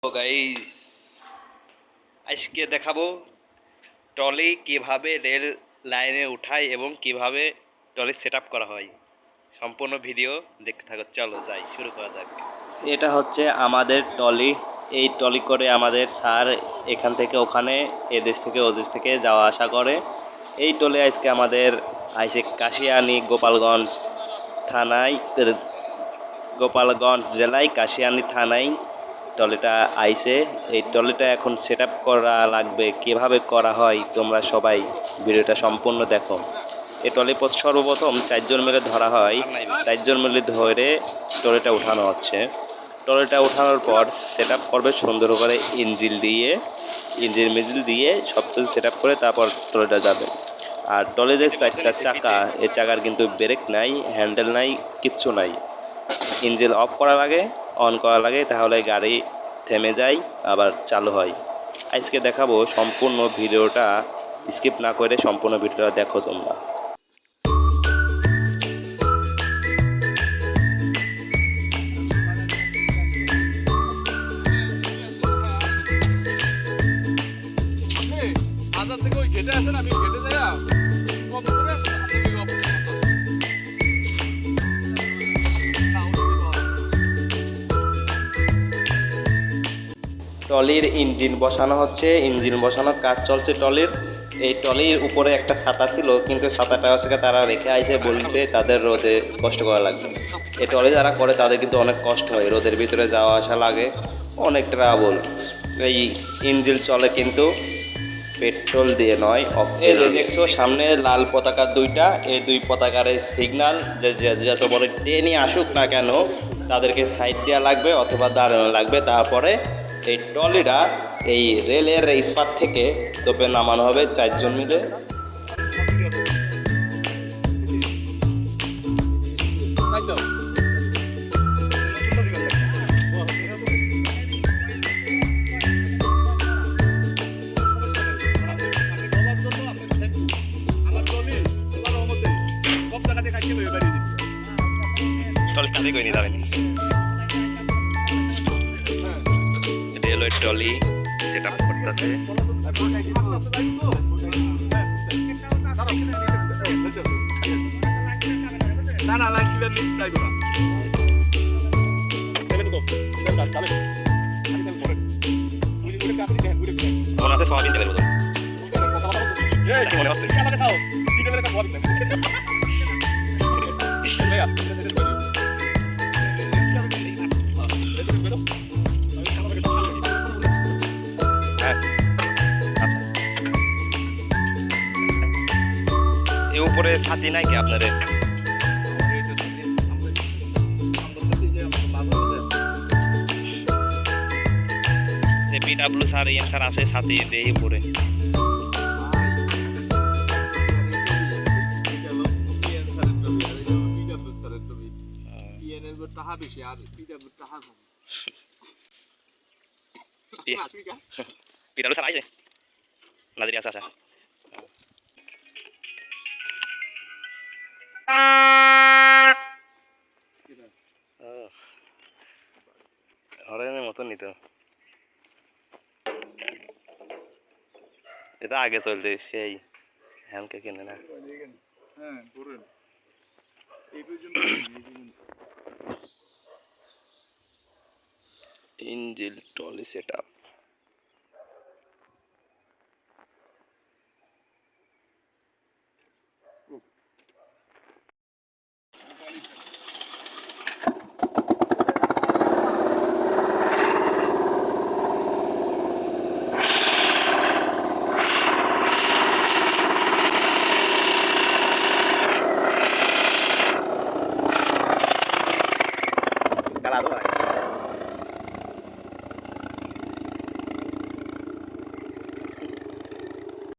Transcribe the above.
তো গাইস আজকে দেখাবো ট্রলি কিভাবে রেল লাইনে উঠায় এবং কিভাবে ট্রলি সেট আপ করা হয়। সম্পূর্ণ ভিডিও দেখতে থাকো, চলো যাই শুরু করা যাক। এটা হচ্ছে আমাদের ট্রলি। এই ট্রলি করে আমাদের স্যার এখান থেকে ওখানে, এ দেশ থেকে ও দেশ থেকে যাওয়া আসা করে। এই ট্রলি আজকে আমাদের আইসে কাশিয়ানী গোপালগঞ্জ থানায়, গোপালগঞ্জ জেলায় কাশিয়ানী থানায় ট্রলিটা আইসে। এই ট্রলিটা এখন সেট আপ করা লাগবে, কিভাবে করা হয় তোমরা সবাই ভিডিওটা সম্পূর্ণ দেখো। এই ট্রলি সর্বপ্রথম 4 জন মিলে ধরা হয়, 4 জন মিলে ধরে ট্রলিটা উঠানো হচ্ছে। ট্রলিটা উঠানোর পর সেট আপ করবে সুন্দর করে ইঞ্জিল মিজিল দিয়ে সব কিছু সেট আপ করে তারপর ট্রলিটা যাবে। আর ট্রলিদের 4টা চাকা, এই চাকার কিন্তু ব্রেক নাই, হ্যান্ডেল নাই, কিচ্ছু নাই। ইঞ্জিন অফ করা লাগে, অন করা লাগে, তাহলে গাড়ি থেমে যায় আবার চালু হয়। আজকে দেখাবো সম্পূর্ণ ভিডিওটা, স্কিপ না করে সম্পূর্ণ ভিডিওটা দেখো তোমরা। ট্রলির ইঞ্জিন বসানো হচ্ছে, ইঞ্জিন বসানোর কাজ চলছে ট্রলির। এই ট্রলির উপরে একটা ছাতা ছিল, কিন্তু ছাতাটা হচ্ছে তারা রেখে আইসে বলতে তাদের রোদে কষ্ট করা লাগবে। এই ট্রলি যারা করে তাদের কিন্তু অনেক কষ্ট হয়, রোদের ভিতরে যাওয়া আসা লাগে, অনেক ট্রাবল। এই ইঞ্জিন চলে কিন্তু পেট্রোল দিয়ে নয়। এই যে দেখছো সামনে লাল পতাকা দুইটা, এই দুই পতাকার সিগনাল যে যত বড় ট্রেনই আসুক না কেন তাদেরকে সাইড দেওয়া লাগবে অথবা দাঁড়ানো লাগবে। তারপরে এই ট্রলিটা এই রেলের ইস্পাত থেকে তোপে নামানো হবে 4 জন মিলে। রেলওয়ে ট্রলি সেট আপ করতেছে। মনে আছে সয়াবিন তেলের মতো মনে হচ্ছে। উপরে ছাতি নাই কি আপনার? পিডাব্লিউ স্যার এম স্যার আছে ছাতি দেই উপরে। পিডাব্লিউ স্যার আইছে নাদির আছে আচ্ছা। হরেনের মতন নিত, এটা আগে চলছে সেই হ্যামকে কিনে না। Engine trolley set up. Calado,